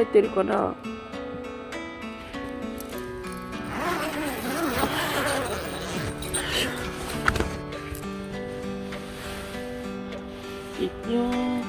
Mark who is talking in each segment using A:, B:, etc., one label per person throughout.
A: べてるから。いくよー。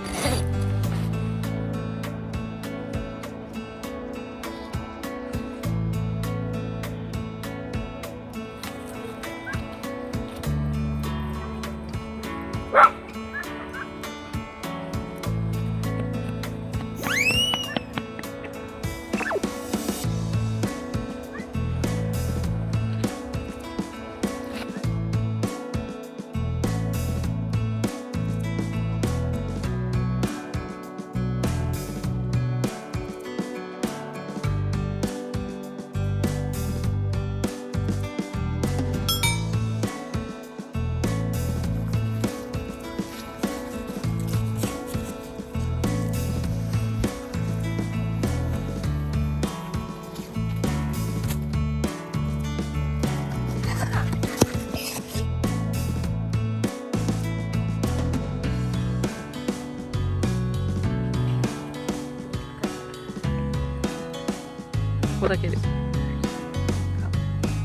A: ここだけで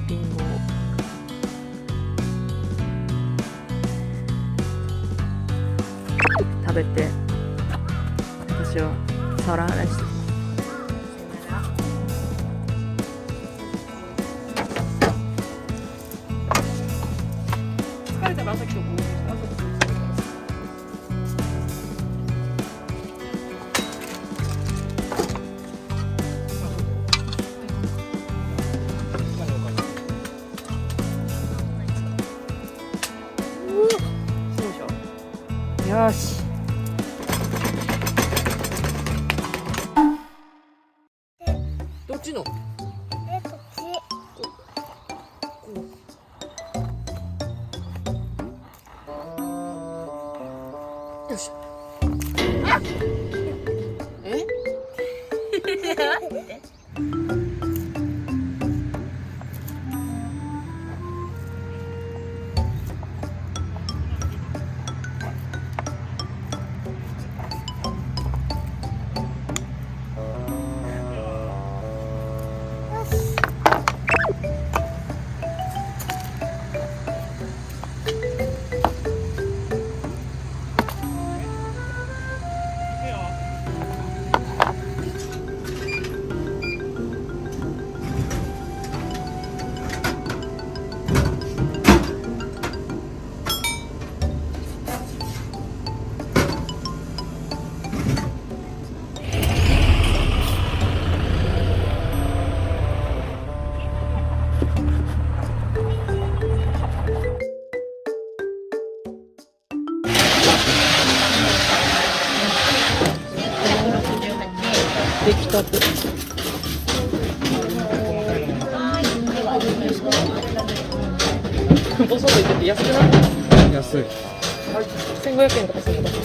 A: リンゴを食べて、私は皿洗いしてます。疲れたら朝来てもよし。どっちの？
B: こっち。
A: よし。出来たて。お外行ってて安くない？
C: 安い。
A: 1500円とかするのかな。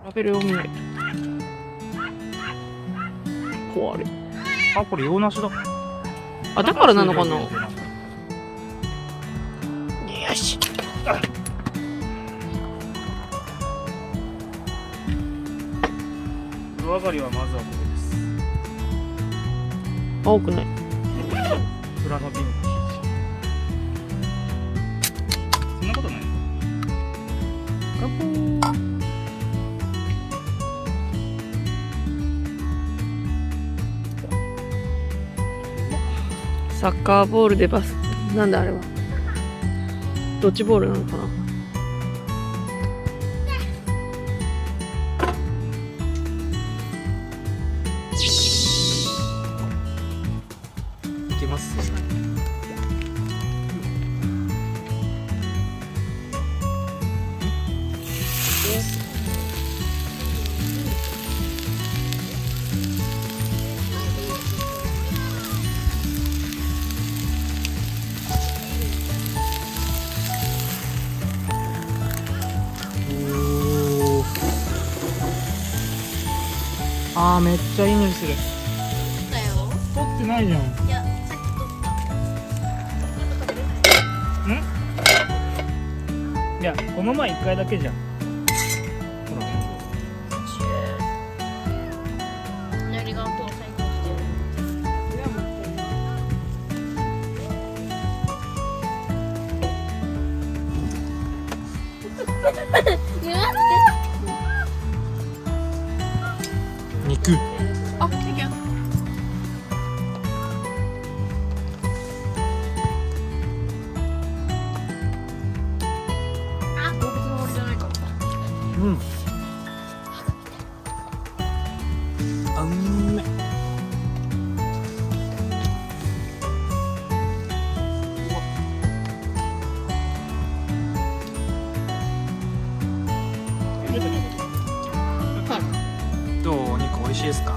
A: ラベルを見ないと。壊れ。
C: あ、これ洋梨だ。
A: あ、だからなのかな。よし。
C: 上上がりはまずはこれです。
A: 青くない。
C: 裏の瓶。そんなことない。
A: ガボー。サッカーボールでバス、なんだあれは。ドッジボールなのかな。
C: いきます。あーめっちゃいい匂いする。
B: だよ。
C: 取ってないじゃん。
B: いや、さっき取った。
C: いやこの前1回だけじゃん。ほら
B: 何が今日最高してる。
C: 肉。
B: あ、できる。あ、動物の森じゃないから。
C: うん。あうんめ。どう、お肉美味しいですか？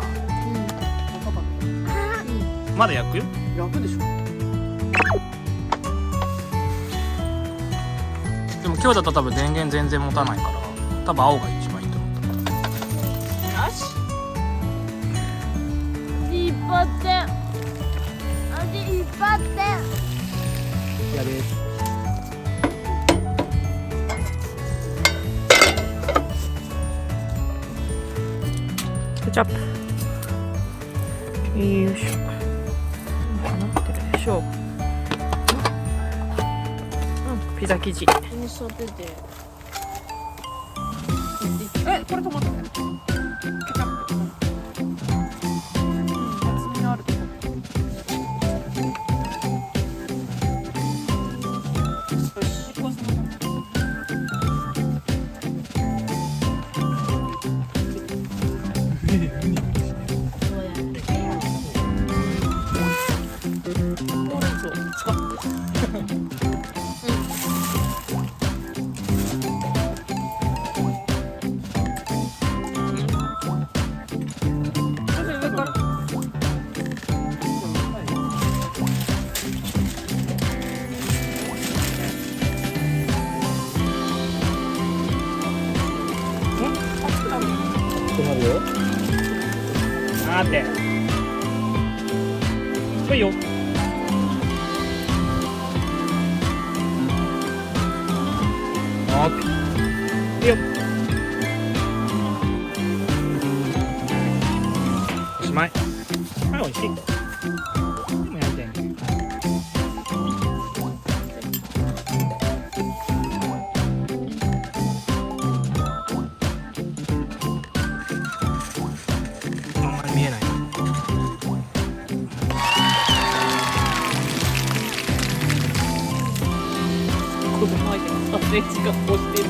C: まだ焼くよ。
A: 焼くでしょ。
C: でも今日だと多分電源全然持たないから多分青が一番いいと思う。
B: よし。引っ張って。足引っ張って。
C: やです。
A: ケチャップ。よいしょ。なってるでしょう。うん、ピザ生地。
B: に沿ってて。
A: え、これトマトだよ。ケチャップ。厚みのあるとこ。
C: 待って来いよ。オッケー。いいよ。おしまい。はい、おいしい。でもやりたいね。あんまり見えない。
A: 子供相手が撮影時間をしている。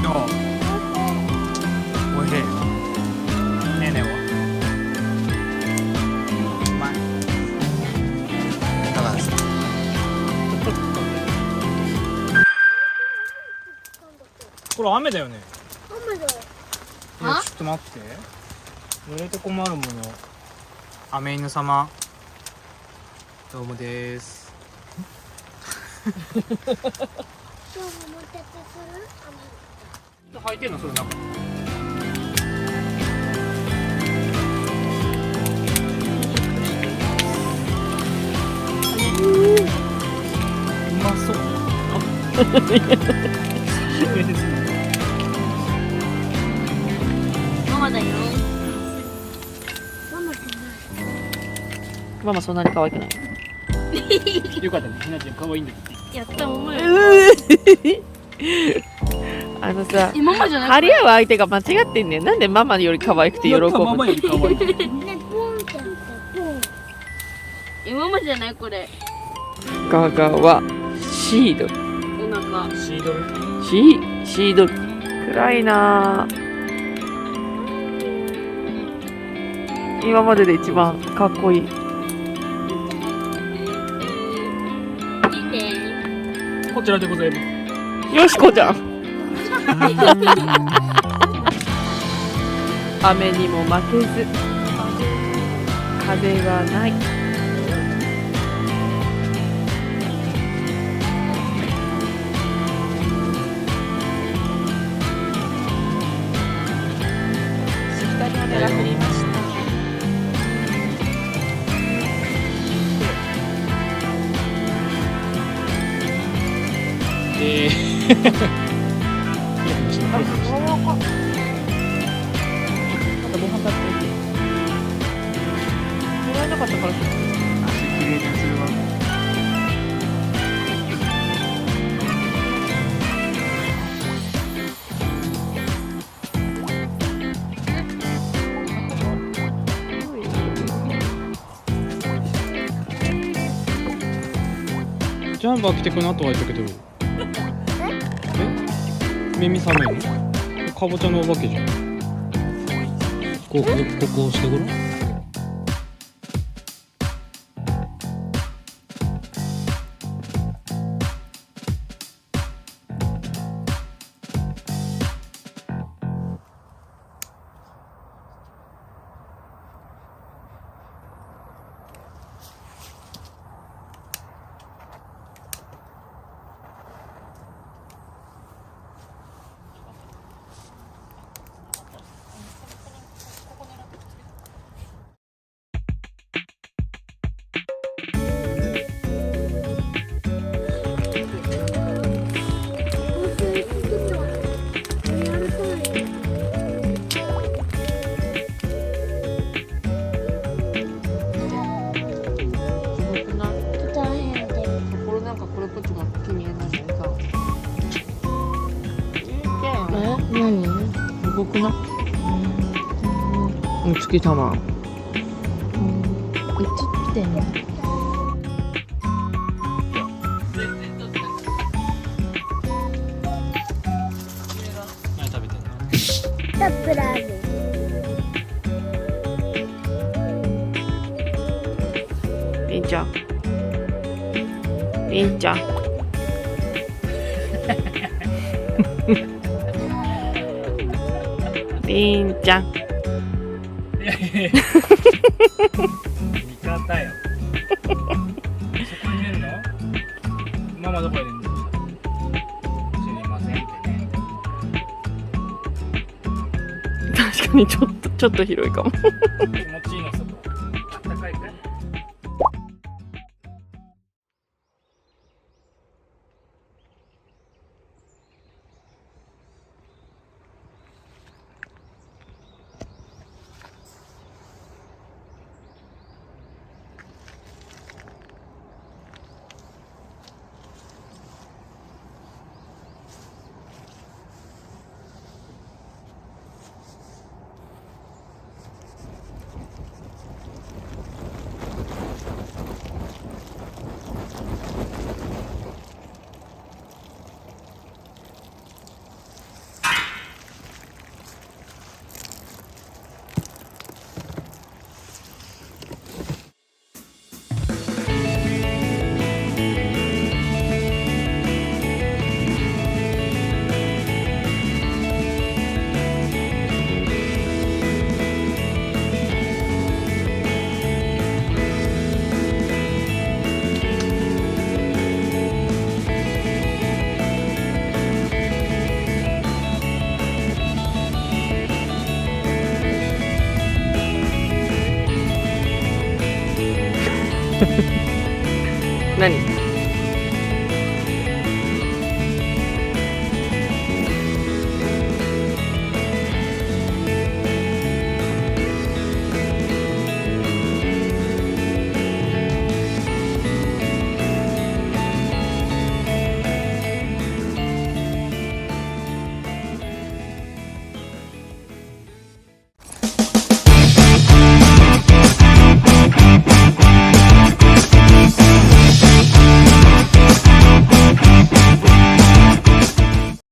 C: どう？おいしい。ねえねえは。うまい。いかがですか？これ雨だよね。
B: 雨だよ。
C: いやちょっと待って。濡れて困るもの。雨犬様。どうもです。
B: 今日ももててする？
C: 履いてんのそれなんか。うまそう。
B: ママだよ。
A: ママそんなに可愛くない。
C: よかったね。ひなちゃん可愛いんだけど。
B: やったママよ。
A: あのさ、
B: ママじゃない。
A: 張り合う相手が間違ってんねん。なんでママより可愛くて喜ぶの。
C: ママより可愛い。
B: ママじゃないこれ。
A: ガガはシードル。
B: お腹。
C: シードル。
A: シードル。暗いなぁ。今までで一番かっこいい。
B: いいね。
C: こちらでございます。
A: よしこちゃん。雨にも負けず、風はない。ご飯食べてもらえなかったから
C: 足きれいにするわ。ジャンバー着てくなとは言ったけど。耳寒いの？かぼちゃのお化けじゃん。ここ押してごらん。
B: 何？
A: すごくない？お月様。
B: 映ってんの？
C: 何食べてんの？
B: タップラーメン。
A: りんちゃん。りんちゃん。りんちゃん。
C: 味方よ。そこにいるの？ママどこにいるの？知りませんってね。
A: 確かにちょっと広いかも。
C: 気持ちいいの外。あったかいかい？
A: 何？